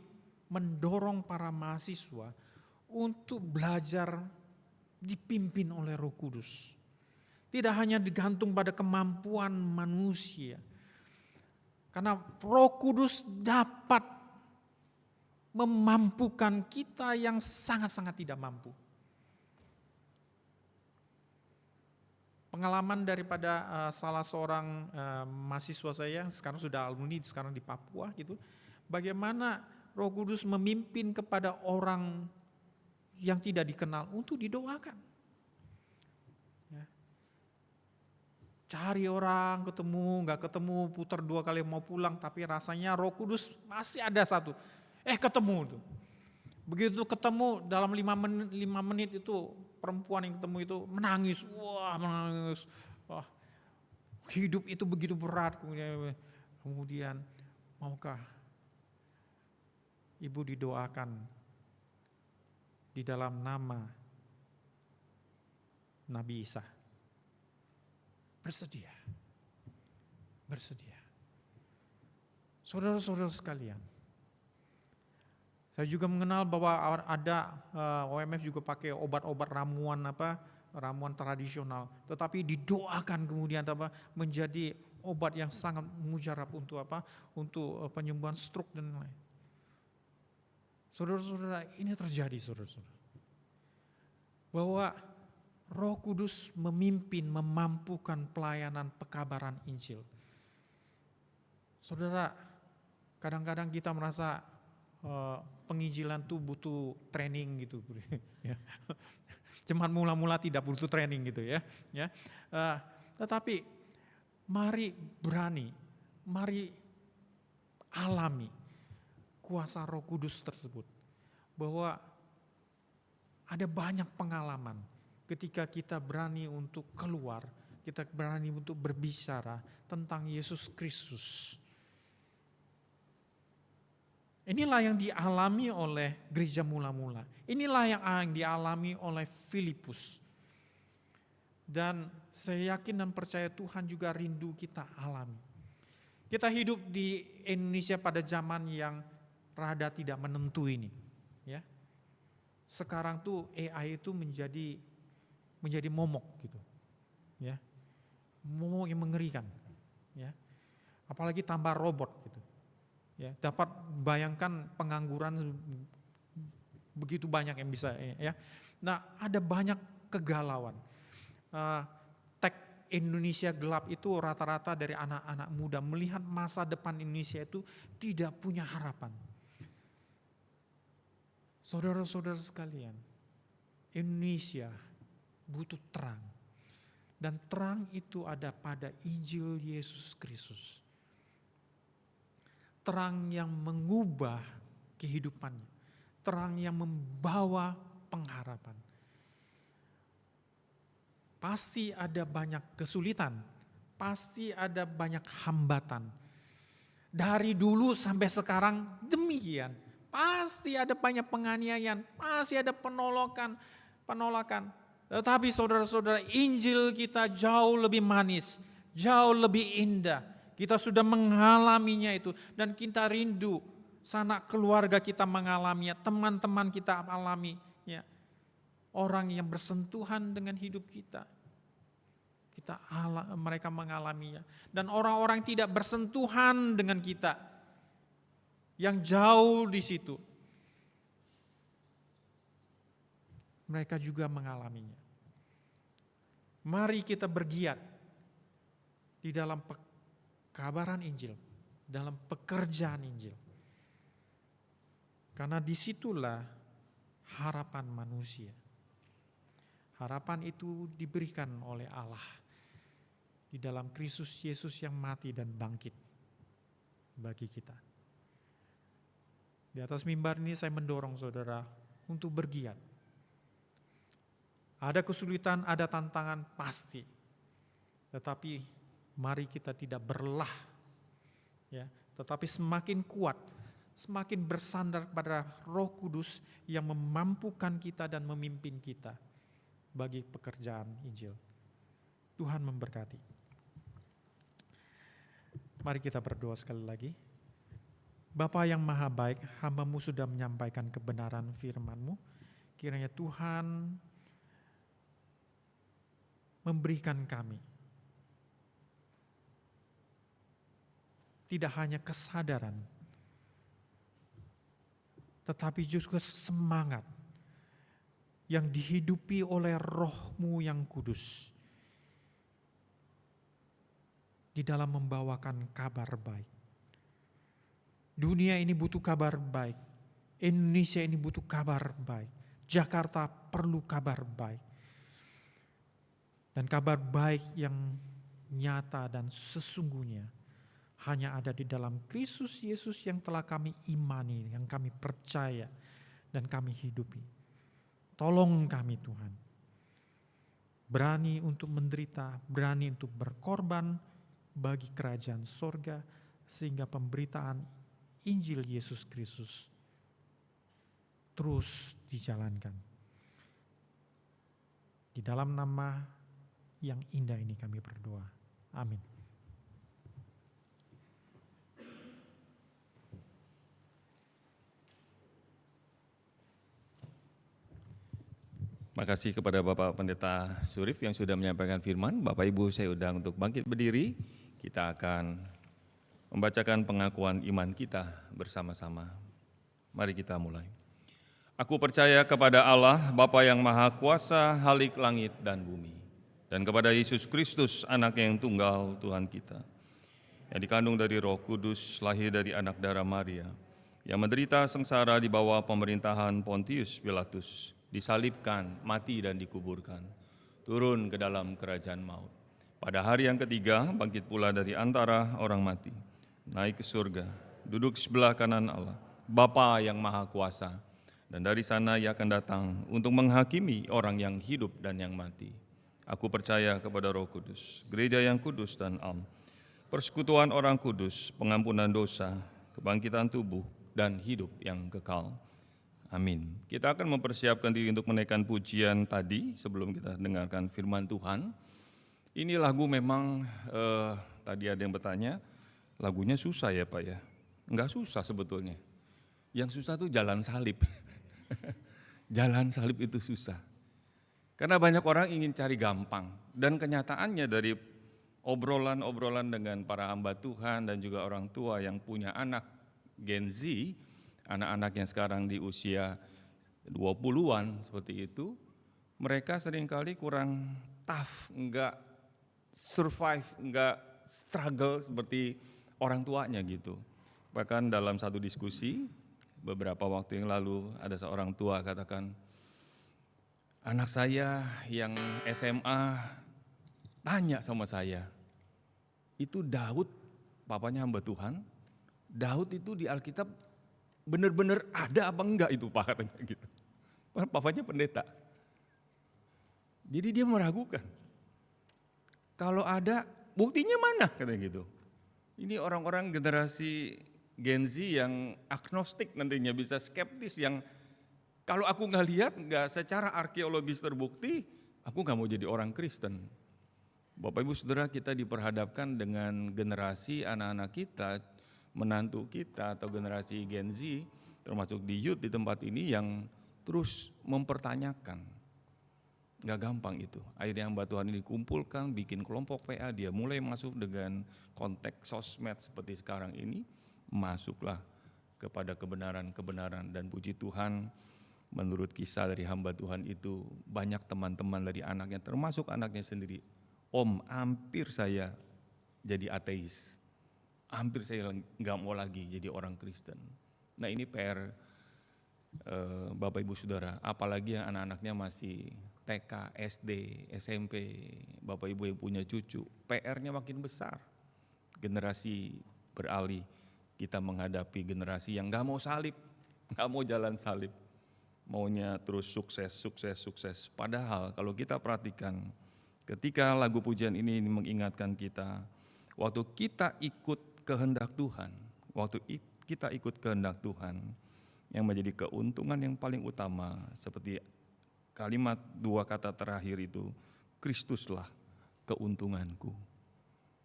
mendorong para mahasiswa untuk belajar dipimpin oleh Roh Kudus. Tidak hanya digantung pada kemampuan manusia. Karena Roh Kudus dapat memampukan kita yang sangat-sangat tidak mampu. Pengalaman daripada salah seorang mahasiswa saya yang sekarang sudah alumni, sekarang di Papua gitu. Bagaimana Roh Kudus memimpin kepada orang yang tidak dikenal untuk didoakan. Ya. Cari orang, nggak ketemu, putar 2 kali mau pulang, tapi rasanya Roh Kudus masih ada satu. Ketemu tuh. Begitu ketemu dalam 5 menit itu perempuan yang ketemu itu menangis. Wah, hidup itu begitu berat. Kemudian maukah ibu didoakan di dalam nama Nabi Isa? Bersedia. Saudara-saudara sekalian, Saya juga mengenal bahwa ada OMF juga pakai obat-obat ramuan tradisional, tetapi didoakan kemudian menjadi obat yang sangat mujarab untuk Untuk penyembuhan stroke dan lain. Saudara-saudara, ini terjadi saudara-saudara. Bahwa Roh Kudus memimpin, memampukan pelayanan pekabaran Injil. Saudara, kadang-kadang kita merasa penginjilan tuh butuh training gitu, ya. Cuman mula-mula tidak butuh training gitu ya. Tetapi mari berani, mari alami kuasa Roh Kudus tersebut, bahwa ada banyak pengalaman ketika kita berani untuk keluar, kita berani untuk berbicara tentang Yesus Kristus. Inilah yang dialami oleh gereja mula-mula. Inilah yang dialami oleh Filipus. Dan saya yakin dan percaya Tuhan juga rindu kita alami. Kita hidup di Indonesia pada zaman yang rada tidak menentu ini. Ya. Sekarang tuh AI itu menjadi momok gitu. Ya. Momok yang mengerikan. Ya. Apalagi tambah robot gitu. Ya, dapat bayangkan pengangguran begitu banyak yang bisa ya. Nah, ada banyak kegalauan. Tech Indonesia gelap itu rata-rata dari anak-anak muda melihat masa depan Indonesia itu tidak punya harapan. Saudara-saudara sekalian, Indonesia butuh terang. Dan terang itu ada pada Injil Yesus Kristus. Terang yang mengubah kehidupannya. Terang yang membawa pengharapan. Pasti ada banyak kesulitan. Pasti ada banyak hambatan. Dari dulu sampai sekarang demikian. Pasti ada banyak penganiayaan. Pasti ada penolakan. Tetapi saudara-saudara, Injil kita jauh lebih manis. Jauh lebih indah. Kita sudah mengalaminya itu dan kita rindu sanak keluarga kita mengalaminya, teman-teman kita alami, ya. Orang yang bersentuhan dengan hidup kita. Mereka mengalaminya. Dan orang-orang tidak bersentuhan dengan kita yang jauh di situ. Mereka juga mengalaminya. Mari kita bergiat di dalam kabaran Injil, dalam pekerjaan Injil. Karena disitulah harapan manusia. Harapan itu diberikan oleh Allah di dalam Kristus Yesus yang mati dan bangkit bagi kita. Di atas mimbar ini saya mendorong saudara untuk bergiat. Ada kesulitan, ada tantangan pasti. Tetapi mari kita tidak berlah, ya, tetapi semakin kuat, semakin bersandar pada Roh Kudus yang memampukan kita dan memimpin kita bagi pekerjaan Injil. Tuhan memberkati. Mari kita berdoa sekali lagi. Bapa yang maha baik, hamba-Mu sudah menyampaikan kebenaran firman-Mu. Kiranya Tuhan memberikan kami tidak hanya kesadaran, tetapi juga semangat yang dihidupi oleh Roh-Mu yang kudus di dalam membawakan kabar baik. Dunia ini butuh kabar baik, Indonesia ini butuh kabar baik, Jakarta perlu kabar baik. Dan kabar baik yang nyata dan sesungguhnya hanya ada di dalam Kristus Yesus yang telah kami imani, yang kami percaya dan kami hidupi. Tolong kami Tuhan, berani untuk menderita, berani untuk berkorban bagi kerajaan sorga, sehingga pemberitaan Injil Yesus Kristus terus dijalankan. Di dalam nama yang indah ini kami berdoa. Amin. Makasih kepada Bapak Pendeta Surif yang sudah menyampaikan firman. Bapak Ibu saya undang untuk bangkit berdiri. Kita akan membacakan pengakuan iman kita bersama-sama. Mari kita mulai. Aku percaya kepada Allah, Bapa yang Maha Kuasa, Halik langit dan bumi, dan kepada Yesus Kristus, Anak yang tunggal Tuhan kita, yang dikandung dari Roh Kudus, lahir dari anak darah Maria, yang menderita sengsara di bawah pemerintahan Pontius Pilatus, disalibkan, mati dan dikuburkan, turun ke dalam kerajaan maut. Pada hari yang ketiga, bangkit pula dari antara orang mati, naik ke surga, duduk sebelah kanan Allah, Bapa yang Maha Kuasa, dan dari sana Ia akan datang untuk menghakimi orang yang hidup dan yang mati. Aku percaya kepada Roh Kudus, gereja yang kudus dan am, persekutuan orang kudus, pengampunan dosa, kebangkitan tubuh, dan hidup yang kekal. Amin. Kita akan mempersiapkan diri untuk menaikkan pujian tadi sebelum kita dengarkan firman Tuhan. Ini lagu memang, tadi ada yang bertanya, lagunya susah ya Pak ya? Enggak susah sebetulnya. Yang susah tuh jalan salib. Jalan salib itu susah. Karena banyak orang ingin cari gampang. Dan kenyataannya dari obrolan-obrolan dengan para hamba Tuhan dan juga orang tua yang punya anak Gen Z, anak-anak yang sekarang di usia 20-an seperti itu, mereka seringkali kurang tough, enggak survive, enggak struggle seperti orang tuanya gitu. Bahkan dalam satu diskusi, beberapa waktu yang lalu ada seorang tua katakan, anak saya yang SMA tanya sama saya, itu Daud, papanya hamba Tuhan, Daud itu di Alkitab benar-benar ada apa enggak itu Pak, katanya gitu. Papanya pendeta. Jadi dia meragukan. Kalau ada, buktinya mana? Katanya gitu. Ini orang-orang generasi Gen Z yang agnostik nantinya, bisa skeptis, yang kalau aku nggak lihat, nggak secara arkeologis terbukti, aku nggak mau jadi orang Kristen. Bapak Ibu Saudara, kita diperhadapkan dengan generasi anak-anak kita, menantu kita atau generasi Gen Z, termasuk di youth di tempat ini yang terus mempertanyakan. Nggak gampang itu. Akhirnya hamba Tuhan ini dikumpulkan, bikin kelompok PA, dia mulai masuk dengan konteks sosmed seperti sekarang ini, masuklah kepada kebenaran-kebenaran, dan puji Tuhan menurut kisah dari hamba Tuhan itu banyak teman-teman dari anaknya, termasuk anaknya sendiri, Om, hampir saya jadi ateis, hampir saya nggak mau lagi jadi orang Kristen. Nah ini PR Bapak Ibu Saudara, apalagi yang anak-anaknya masih TK, SD, SMP, Bapak Ibu yang punya cucu, PR-nya makin besar. Generasi beralih, kita menghadapi generasi yang gak mau salib, gak mau jalan salib, maunya terus sukses, sukses, sukses. Padahal kalau kita perhatikan, ketika lagu pujian ini mengingatkan kita, waktu kita ikut kehendak Tuhan, yang menjadi keuntungan yang paling utama, seperti kalimat dua kata terakhir itu, Kristuslah keuntunganku.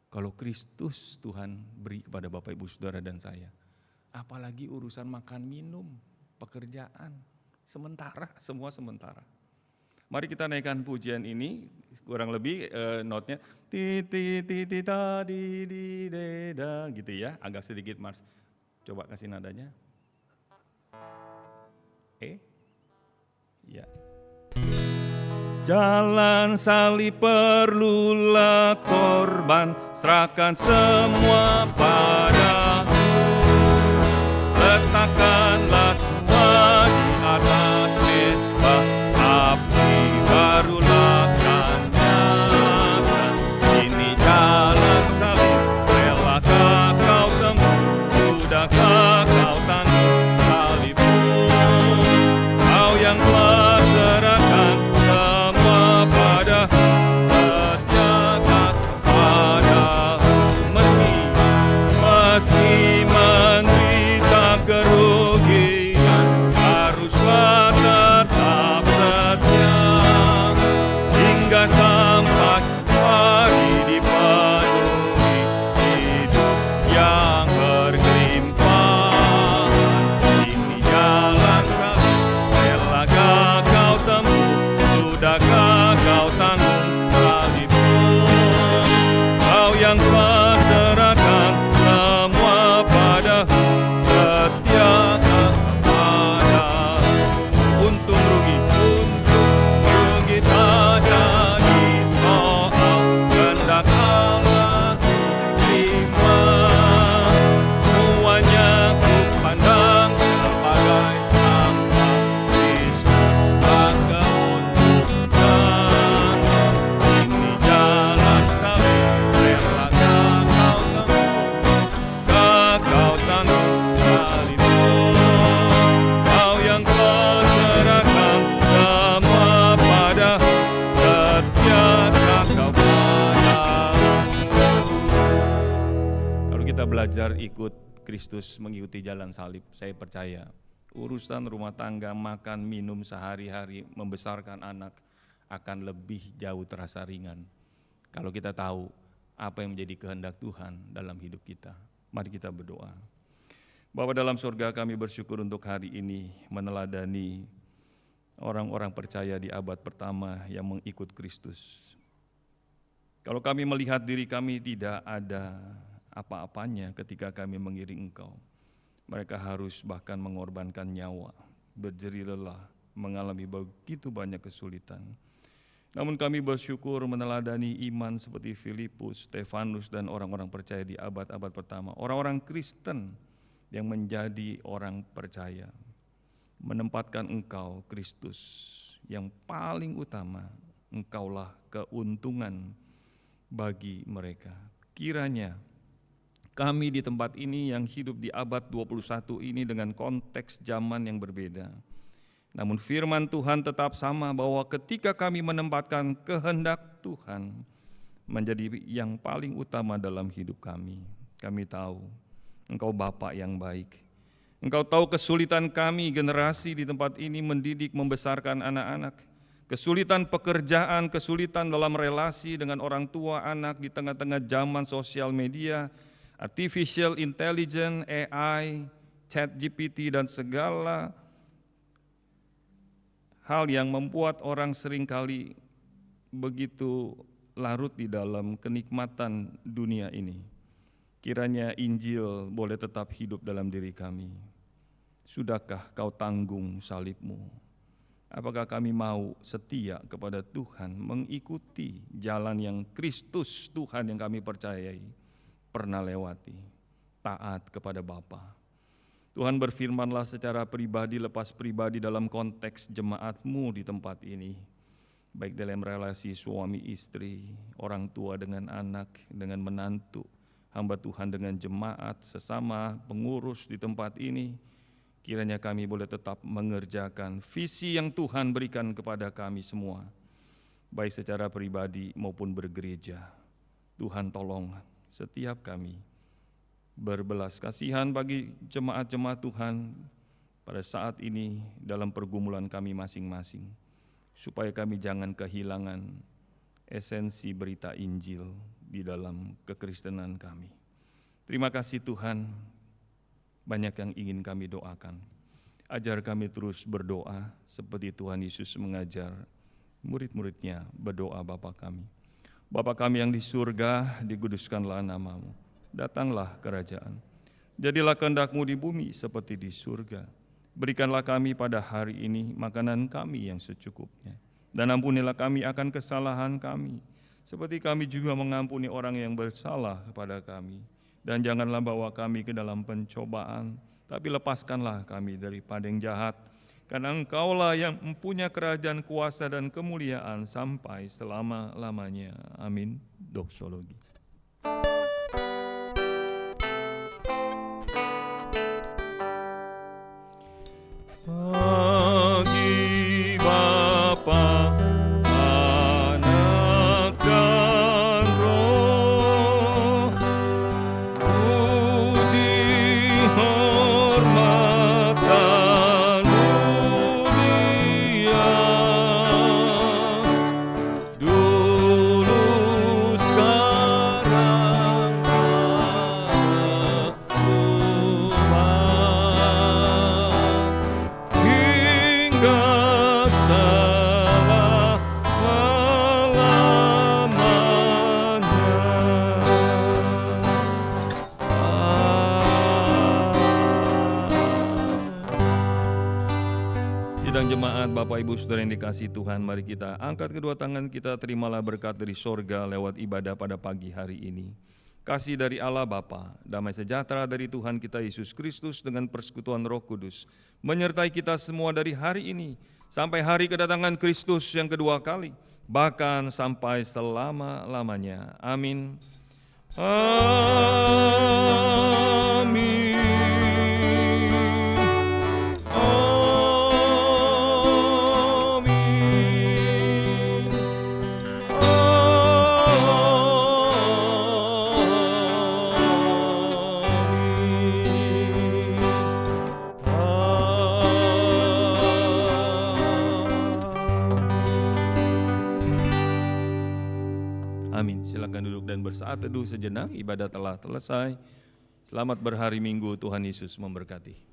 Kalau Kristus Tuhan beri kepada Bapak Ibu Saudara dan saya, apalagi urusan makan minum, pekerjaan, sementara, semua sementara. Mari kita naikkan pujian ini, kurang lebih notnya ti ti ti ti ta di di de da gitu ya, agak sedikit mars. Coba kasih nadanya. Ya. Jalan salib perlulah korban, serahkan semua padamu. Letakkanlah semua di atas mezbah, api barulah kan nyata. Ini jalan salib, relakah kau tempuh, sudahkah kau tanggung salibmu? Kau yang telah serahkan belajar ikut Kristus, mengikuti jalan salib. Saya percaya urusan rumah tangga, makan, minum sehari-hari, membesarkan anak akan lebih jauh terasa ringan kalau kita tahu apa yang menjadi kehendak Tuhan dalam hidup kita. Mari kita berdoa. Bapa dalam surga, kami bersyukur untuk hari ini meneladani orang-orang percaya di abad pertama yang mengikut Kristus. Kalau kami melihat diri kami tidak ada apa-apanya ketika kami mengiring Engkau, mereka harus bahkan mengorbankan nyawa, berjerih lelah, mengalami begitu banyak kesulitan. Namun kami bersyukur meneladani iman seperti Filipus, Stefanus, dan orang-orang percaya di abad-abad pertama, orang-orang Kristen yang menjadi orang percaya, menempatkan Engkau, Kristus, yang paling utama. Engkaulah keuntungan bagi mereka. Kiranya kami di tempat ini yang hidup di abad 21 ini dengan konteks zaman yang berbeda, namun firman Tuhan tetap sama, bahwa ketika kami menempatkan kehendak Tuhan menjadi yang paling utama dalam hidup kami, kami tahu Engkau Bapa yang baik. Engkau tahu kesulitan kami generasi di tempat ini mendidik, membesarkan anak-anak, kesulitan pekerjaan, kesulitan dalam relasi dengan orang tua anak di tengah-tengah zaman sosial media, artificial intelligence, AI, ChatGPT, dan segala hal yang membuat orang seringkali begitu larut di dalam kenikmatan dunia ini. Kiranya Injil boleh tetap hidup dalam diri kami. Sudahkah Kau tanggung salib-Mu? Apakah kami mau setia kepada Tuhan, mengikuti jalan yang Kristus Tuhan yang kami percayai pernah lewati, taat kepada Bapa. Tuhan, berfirmanlah secara pribadi lepas pribadi dalam konteks jemaat-Mu di tempat ini, baik dalam relasi suami istri, orang tua dengan anak, dengan menantu, hamba Tuhan dengan jemaat, sesama pengurus di tempat ini. Kiranya kami boleh tetap mengerjakan visi yang Tuhan berikan kepada kami semua, baik secara pribadi maupun bergereja. Tuhan, tolong setiap kami berbelas kasihan bagi jemaat-jemaat Tuhan pada saat ini dalam pergumulan kami masing-masing, supaya kami jangan kehilangan esensi berita Injil di dalam kekristenan kami. Terima kasih Tuhan, banyak yang ingin kami doakan. Ajar kami terus berdoa seperti Tuhan Yesus mengajar murid-muridnya berdoa. Bapa kami, Bapa kami yang di surga, dikuduskanlah nama-Mu. Datanglah kerajaan. Jadilah kehendak-Mu di bumi seperti di surga. Berikanlah kami pada hari ini makanan kami yang secukupnya. Dan ampunilah kami akan kesalahan kami, seperti kami juga mengampuni orang yang bersalah kepada kami. Dan janganlah bawa kami ke dalam pencobaan, tapi lepaskanlah kami daripada yang jahat. Karena Engkaulah yang mempunyai kerajaan, kuasa, dan kemuliaan sampai selama-lamanya. Amin. Doksologi. Bagi Bapa, Anak, dan Roh, puji, hormat, dan mulia, dulu, sekarang, hingga Sidang jemaat, Bapak Ibu Saudara yang dikasihi Tuhan, mari kita angkat kedua tangan kita, terimalah berkat dari sorga lewat ibadah pada pagi hari ini. Kasih dari Allah Bapa, damai sejahtera dari Tuhan kita Yesus Kristus dengan persekutuan Roh Kudus menyertai kita semua dari hari ini sampai hari kedatangan Kristus yang kedua kali, bahkan sampai selama-lamanya. Amin. Amin. silakan duduk dan bersaat teduh sejenak. Ibadah telah selesai. Selamat berhari Minggu, Tuhan Yesus memberkati.